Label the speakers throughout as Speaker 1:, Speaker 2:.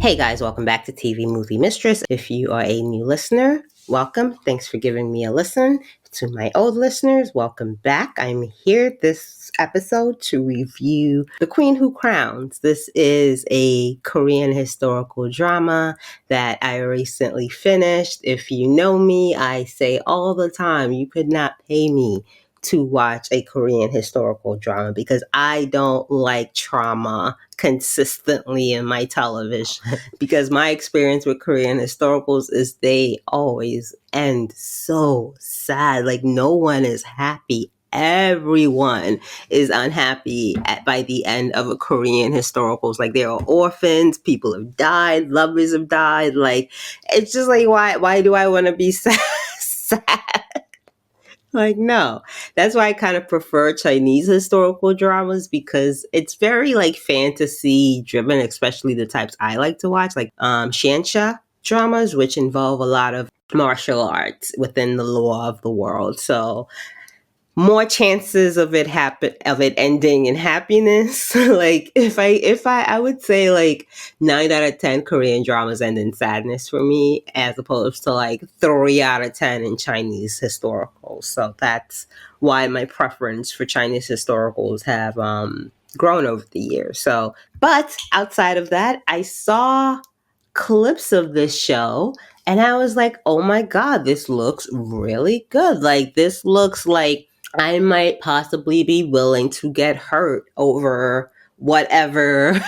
Speaker 1: Hey guys, welcome back to TV Movie Mistress. If you are a new listener, welcome. Thanks for giving me a listen. To my old listeners, welcome back. I'm here this episode to review The Queen Who Crowns. This is a Korean historical drama that I recently finished. If you know me, I say all the time, you could not pay me to watch a Korean historical drama because I don't like trauma consistently in my television. Because my experience with Korean historicals is they always end so sad. Like no one is happy. Everyone is unhappy by the end of a Korean historicals. Like there are orphans, people have died, lovers have died. Like it's just like why do I want to be sad? Like, no. That's why I kind of prefer Chinese historical dramas because it's very like fantasy driven, especially the types I like to watch, like Shansha dramas, which involve a lot of martial arts within the law of the world. So more chances of it ending in happiness. Like I would say like 9 out of 10 Korean dramas end in sadness for me, as opposed to like 3 out of 10 in Chinese historicals. So that's why my preference for Chinese historicals have grown over the years. So, but outside of that, I saw clips of this show and I was like, oh my God, this looks really good. Like this looks like I might possibly be willing to get hurt over whatever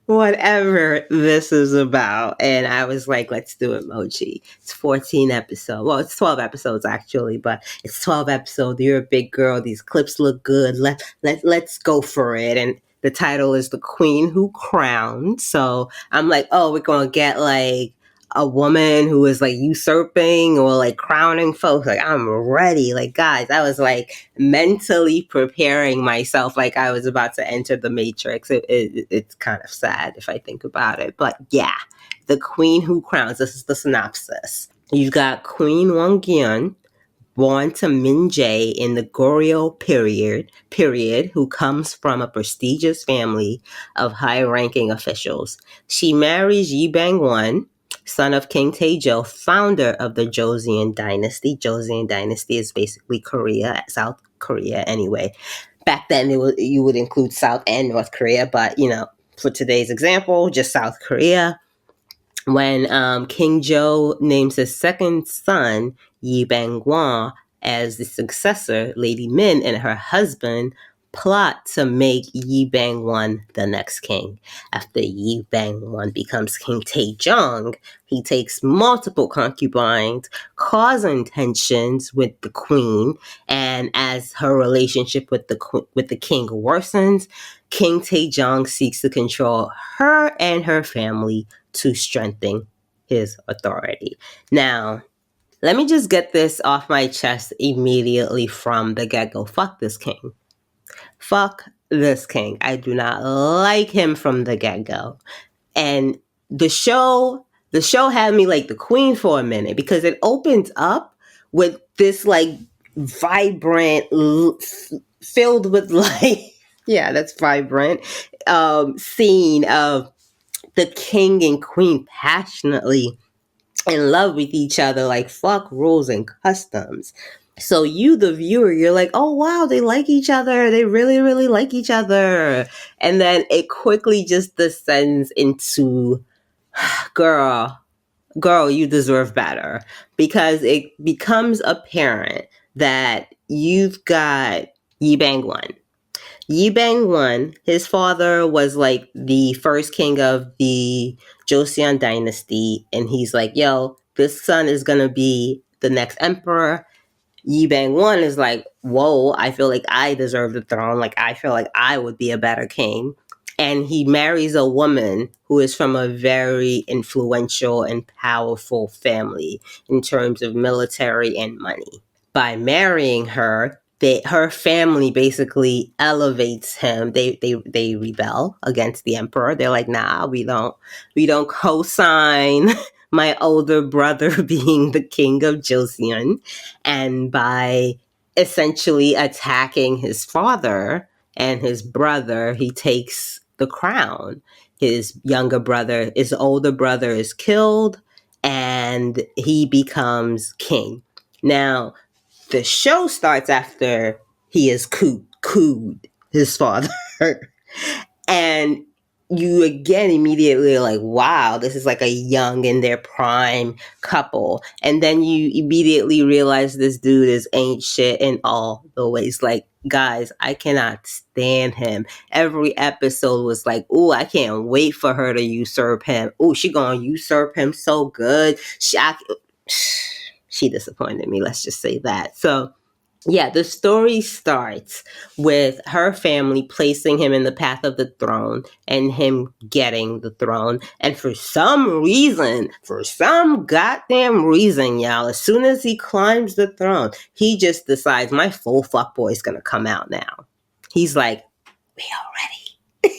Speaker 1: whatever this is about. And I was like, let's do it, Mochi. It's 14 episodes. Well, it's 12 episodes actually, but it's 12 episodes. You're a big girl. These clips look good. Let's go for it. And the title is The Queen Who Crowned. So I'm like, oh, we're going to get like a woman who is like usurping or like crowning folks. Like I'm ready. Like guys, I was like mentally preparing myself like I was about to enter the Matrix. It's kind of sad if I think about it. But yeah, The Queen Who Crowns. This is the synopsis. You've got Queen Won-gyun, born to Min Jae in the Goryeo period, who comes from a prestigious family of high-ranking officials. She marries Yi Bang-won, son of King Taejo, founder of the Joseon Dynasty. Joseon Dynasty is basically Korea, South Korea anyway. Back then, you would include South and North Korea, but, for today's example, just South Korea. When King Jo names his second son, Yi Bang-won, as the successor, Lady Min and her husband plot to make Yi Bang-won the next king. After Yi Bang-won becomes King Taejong, he takes multiple concubines, causing tensions with the queen, and as her relationship with the king worsens, King Taejong seeks to control her and her family to strengthen his authority. Now, let me just get this off my chest immediately from the get-go. Fuck this king. Fuck this king. I do not like him from the get-go. And the show had me like the queen for a minute because it opens up with this like vibrant, filled with life. Yeah, that's vibrant. Scene of the king and queen passionately in love with each other, like fuck rules and customs. So you, the viewer, you're like, oh wow, they like each other. They really, really like each other. And then it quickly just descends into, girl, you deserve better. Because it becomes apparent that you've got Yi Bang-won. Yi Bang-won, his father was like the first king of the Joseon dynasty, and he's like, yo, this son is gonna be the next emperor. Yi Bang-won is like, whoa, I feel like I deserve the throne. Like, I feel like I would be a better king. And he marries a woman who is from a very influential and powerful family in terms of military and money. By marrying her, her family basically elevates him. They rebel against the emperor. They're like, nah, we don't co-sign my older brother being the king of Joseon. And by essentially attacking his father and his brother, he takes the crown. his younger brother, his older brother is killed, and he becomes king. Now, the show starts after he has cooed his father. And you again immediately are like, wow, this is like a young in their prime couple. And then you immediately realize this dude is ain't shit in all the ways. Like, guys, I cannot stand him. Every episode was like, ooh, I can't wait for her to usurp him. Ooh, she gonna usurp him so good. She disappointed me, let's just say that. So yeah, the story starts with her family placing him in the path of the throne and him getting the throne. And for some goddamn reason, y'all, as soon as he climbs the throne, he just decides my full fuckboy is gonna come out now. He's like, we already.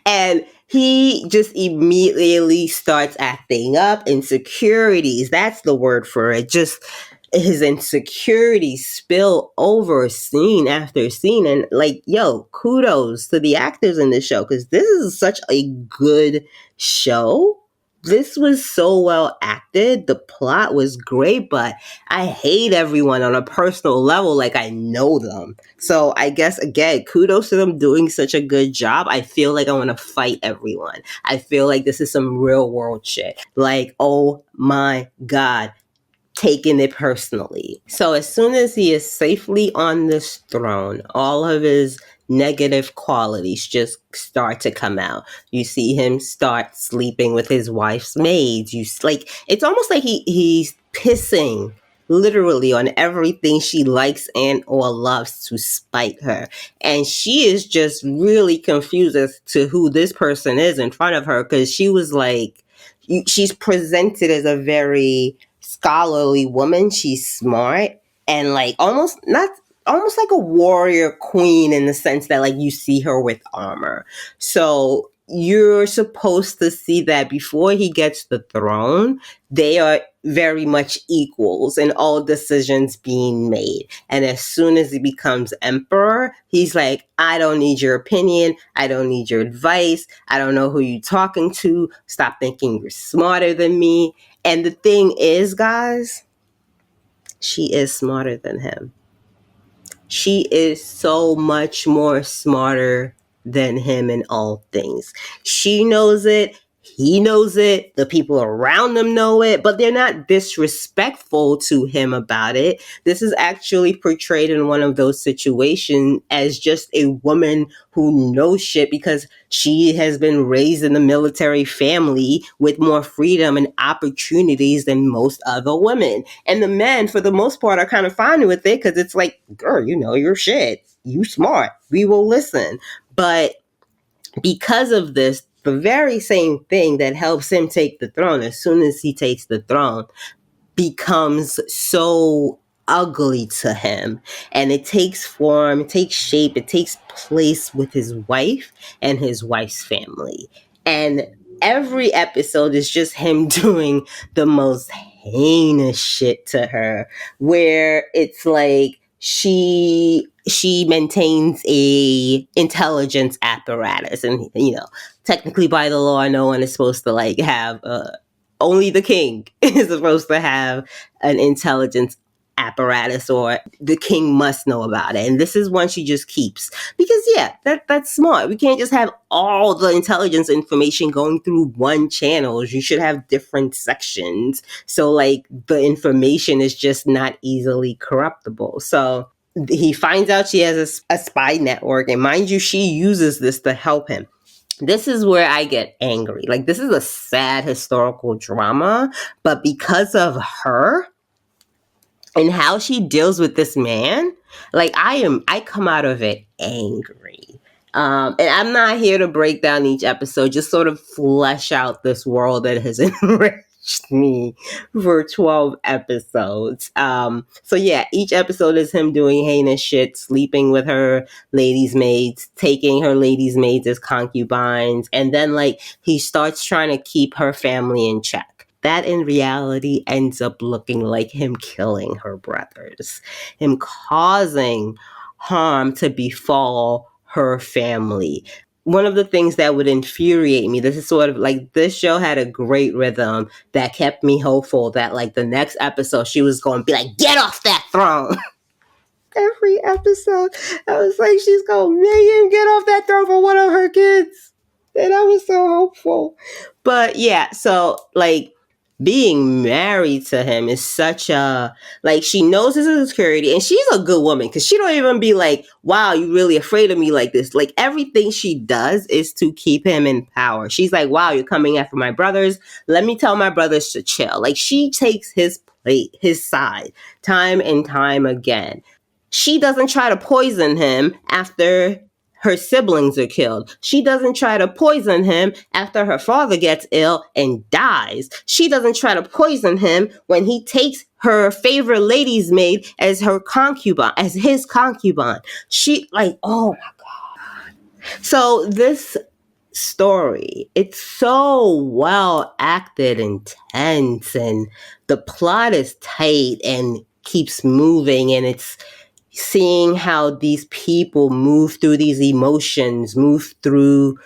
Speaker 1: And he just immediately starts acting up. Insecurities, that's the word for it. Just his insecurities spill over scene after scene. And like, yo, kudos to the actors in this show, because this is such a good show. This was so well acted. The plot was great, but I hate everyone on a personal level like I know them. So I guess, again, kudos to them doing such a good job. I feel like I want to fight everyone. I feel like this is some real world shit. Like, oh my God, taking it personally. So as soon as he is safely on this throne, all of his negative qualities just start to come out. You see him start sleeping with his wife's maids. It's almost like he's pissing literally on everything she likes and or loves to spite her. And she is just really confused as to who this person is in front of her, because she was like, she's presented as a very scholarly woman. She's smart and like almost like a warrior queen, in the sense that like you see her with armor. So you're supposed to see that before he gets the throne, they are very much equals in all decisions being made. And as soon as he becomes emperor, he's like, I don't need your opinion. I don't need your advice. I don't know who you're talking to. Stop thinking you're smarter than me. And the thing is, guys, she is smarter than him. She is so much more smarter than him in all things. She knows it. He knows it. The people around them know it, but they're not disrespectful to him about it. This is actually portrayed in one of those situations as just a woman who knows shit because she has been raised in a military family with more freedom and opportunities than most other women. And the men, for the most part, are kind of fine with it because it's like, girl, you know your shit. You smart. We will listen. But because of this, the very same thing that helps him take the throne, as soon as he takes the throne, becomes so ugly to him. And it takes form, it takes shape, it takes place with his wife and his wife's family. And every episode is just him doing the most heinous shit to her, where it's like she maintains a intelligence apparatus, and technically by the law no one is supposed to like have only the king is supposed to have an intelligence apparatus, or the king must know about it. And this is one she just keeps because that's smart. We can't just have all the intelligence information going through one channel. You should have different sections, so like the information is just not easily corruptible. So he finds out she has a spy network, and mind you, she uses this to help him. This is where I get angry. Like, this is a sad historical drama, but because of her and how she deals with this man, like I come out of it angry. And I'm not here to break down each episode, just sort of flesh out this world that has enriched me for 12 episodes. So yeah, each episode is him doing heinous shit, sleeping with her ladies' maids, taking her ladies' maids as concubines, and then like he starts trying to keep her family in check. That in reality ends up looking like him killing her brothers, him causing harm to befall her family. one of the things that would infuriate me, this is sort of like, this show had a great rhythm that kept me hopeful that like the next episode she was going to be like, get off that throne. Every episode, I was like, she's going to make him get off that throne for one of her kids. And I was so hopeful. But yeah, so like being married to him is such a, like, she knows this is security, and she's a good woman because she don't even be like, wow, you really afraid of me like this. Like everything she does is to keep him in power. She's like, wow, you're coming after my brothers. Let me tell my brothers to chill. Like she takes his plate, his side, time and time again. She doesn't try to poison him after her siblings are killed. She doesn't try to poison him after her father gets ill and dies. She doesn't try to poison him when he takes her favorite lady's maid as her concubine, as his concubine. She like, oh my God. So this story, it's so well acted and tense, and the plot is tight and keeps moving, and it's seeing how these people move through these emotions, move through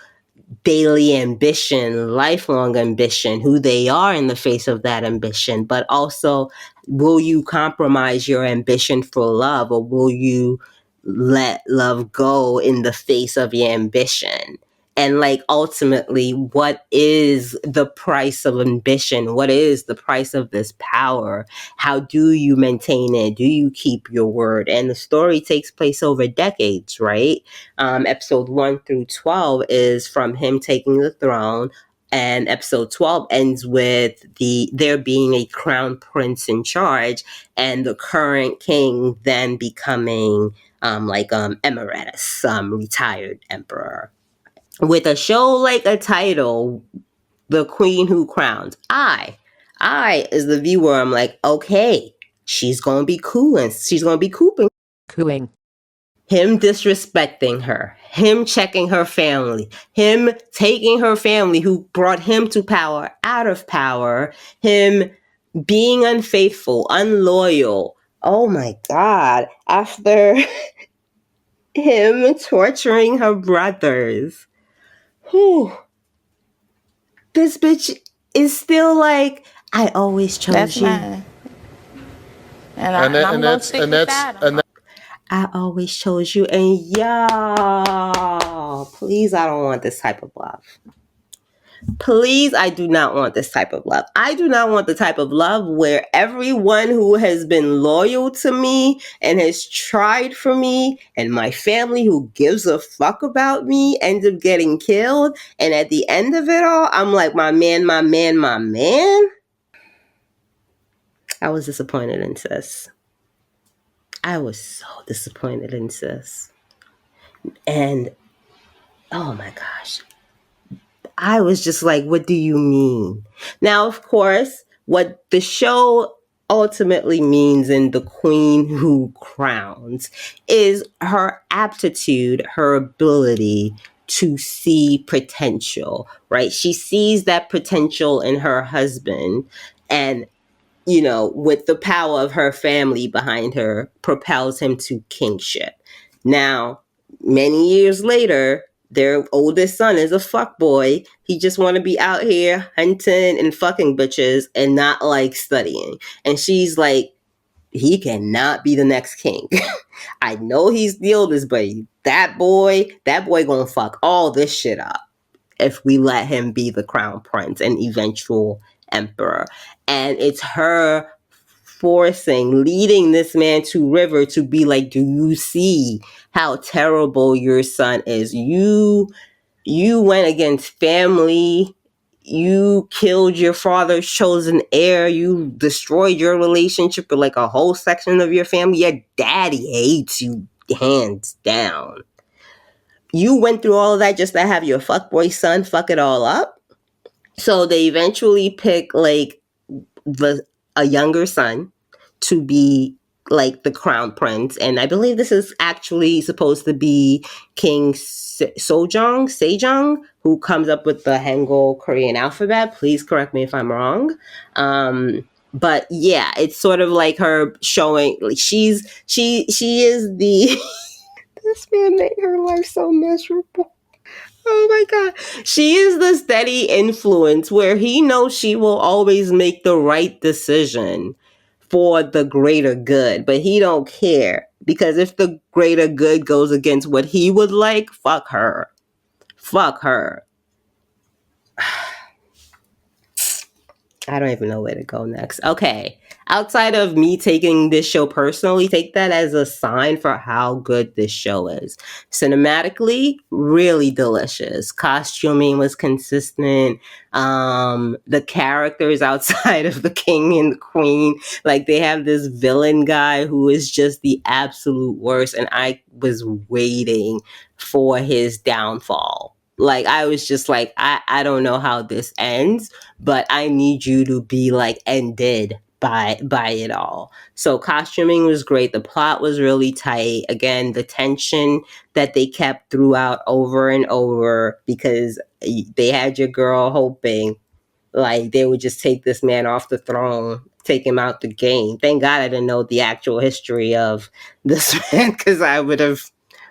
Speaker 1: daily ambition, lifelong ambition, who they are in the face of that ambition, but also, will you compromise your ambition for love, or will you let love go in the face of your ambition? And like ultimately, what is the price of ambition? What is the price of this power? How do you maintain it? Do you keep your word? And the story takes place over decades, right? Episode 1 through 12 is from him taking the throne, and episode 12 ends with there being a crown prince in charge, and the current king then becoming emeritus, retired emperor. With a show like a title, The Queen Who Crowns, I as the viewer, I'm like, okay, she's gonna be cooling. She's gonna be cooing. Him disrespecting her, him checking her family, him taking her family who brought him to power out of power, him being unfaithful, unloyal. Oh my God. After him torturing her brothers. Whew. This bitch is still like, I always chose
Speaker 2: That's
Speaker 1: you.
Speaker 2: mine. And I'm gonna stick with that.
Speaker 1: I always chose you. And y'all, please, I don't want this type of love. Please, I do not want this type of love. I do not want the type of love where everyone who has been loyal to me and has tried for me and my family who gives a fuck about me ends up getting killed. And at the end of it all, I'm like, my man, my man, my man. I was disappointed in sis. I was so disappointed in sis. And oh my gosh, I was just like, what do you mean? Now, of course, what the show ultimately means in The Queen Who Crowns is her aptitude, her ability to see potential, right? She sees that potential in her husband, and you know, with the power of her family behind her, propels him to kingship. Now, many years later, their oldest son is a fuckboy. He just want to be out here hunting and fucking bitches and not like studying. And she's like, he cannot be the next king. I know he's the oldest, but that boy gonna fuck all this shit up if we let him be the crown prince and eventual emperor. And it's her leading this man to River to be like, do you see how terrible your son is? You went against family. You killed your father's chosen heir. You destroyed your relationship with like a whole section of your family. Your daddy hates you, hands down. You went through all of that just to have your fuckboy son fuck it all up. So they eventually pick like a younger son to be like the crown prince, and I believe this is actually supposed to be King Sejong, who comes up with the Hangul Korean alphabet. Please correct me if I'm wrong. But yeah, it's sort of like her showing like she is the this man made her life so miserable. Oh my God. She is the steady influence where he knows she will always make the right decision for the greater good, but he don't care because if the greater good goes against what he would like, fuck her. Fuck her. I don't even know where to go next. Okay. Outside of me taking this show personally, take that as a sign for how good this show is. Cinematically, really delicious. Costuming was consistent. The characters outside of the king and the queen, like they have this villain guy who is just the absolute worst. And I was waiting for his downfall. Like I was just like, I don't know how this ends, but I need you to be like ended by it all. So costuming was great. The plot was really tight. Again, the tension that they kept throughout over and over because they had your girl hoping like they would just take this man off the throne, take him out the game. Thank God I didn't know the actual history of this man because I would have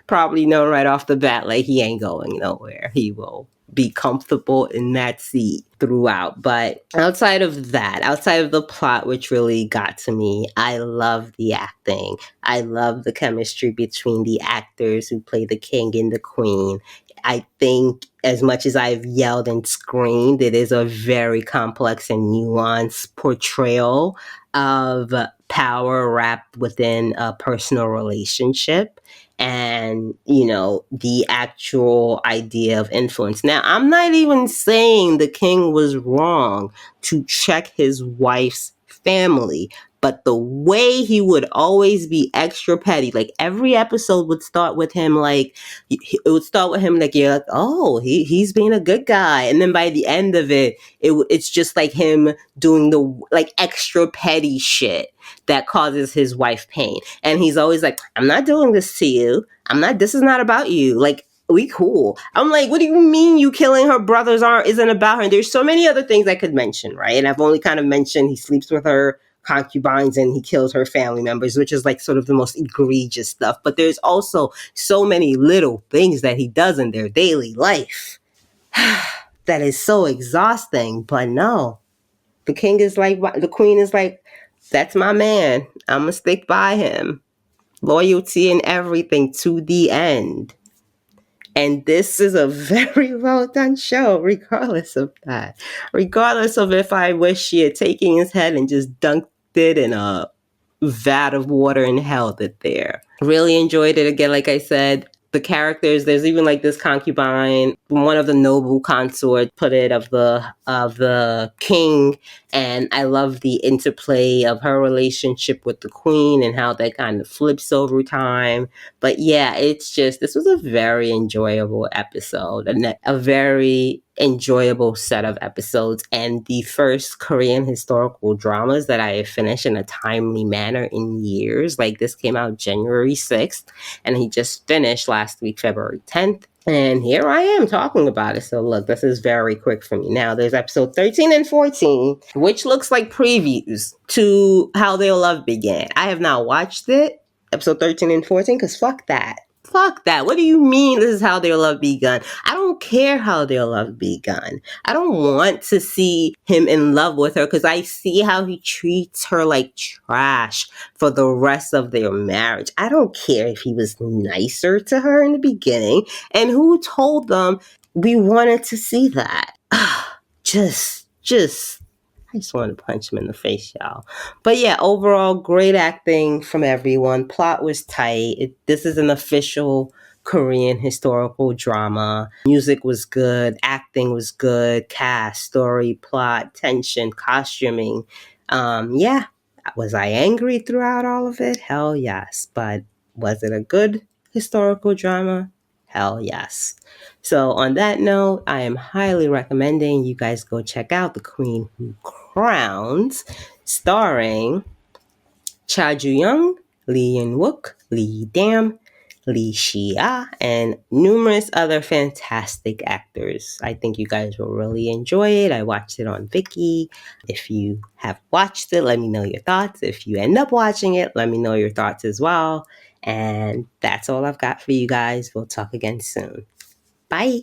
Speaker 1: probably known right off the bat like he ain't going nowhere. He will be comfortable in that seat throughout. But outside of that, outside of the plot, which really got to me, I love the acting. I love the chemistry between the actors who play the king and the queen. I think as much as I've yelled and screamed, it is a very complex and nuanced portrayal of power wrapped within a personal relationship and, you know, the actual idea of influence. Now, I'm not even saying the king was wrong to check his wife's family, but the way he would always be extra petty, like every episode would start with him like, it would start with him like, you're like, oh, he's being a good guy. And then by the end of it, it's just like him doing the like extra petty shit that causes his wife pain. And he's always like, I'm not doing this to you. This is not about you. Like, we cool. I'm like, what do you mean you killing her brother's arm isn't about her? And there's so many other things I could mention, right? And I've only kind of mentioned he sleeps with her concubines and he kills her family members, which is like sort of the most egregious stuff. But there's also so many little things that he does in their daily life that is so exhausting. But no, the king is like, the queen is like, that's my man. I'm going to stick by him. Loyalty and everything to the end. And this is a very well done show, regardless of that. Regardless of if I wish she had taken his head and just dunked it in a vat of water and held it there. Really enjoyed it. Again, like I said, the characters, there's even like this concubine, one of the noble consort put it of the king, and I love the interplay of her relationship with the queen and how that kind of flips over time. But yeah, it's just, this was a very enjoyable episode, and a very enjoyable set of episodes, and the first Korean historical dramas that I have finished in a timely manner in years. Like this came out January 6th, and he just finished last week, February 10th. And here I am talking about it. So look, this is very quick for me. Now there's episode 13 and 14, which looks like previews to How Their Love Began. I have not watched it, episode 13 and 14, because fuck that. Fuck that. What do you mean this is how their love begun? I don't care how their love begun. I don't want to see him in love with her because I see how he treats her like trash for the rest of their marriage. I don't care if he was nicer to her in the beginning. And who told them we wanted to see that? just I just wanted to punch him in the face, y'all. But yeah, overall, great acting from everyone. Plot was tight. This is an official Korean historical drama. Music was good. Acting was good. Cast, story, plot, tension, costuming. Yeah. Was I angry throughout all of it? Hell yes. But was it a good historical drama? Hell yes. So on that note, I am highly recommending you guys go check out The Queen Who Crowns, starring Cha Ju-young, Lee In-wook, Lee Dam, Lee Shi-ah, and numerous other fantastic actors. I think you guys will really enjoy it. I watched it on Viki. If you have watched it, let me know your thoughts. If you end up watching it, let me know your thoughts as well. And that's all I've got for you guys. We'll talk again soon. Bye.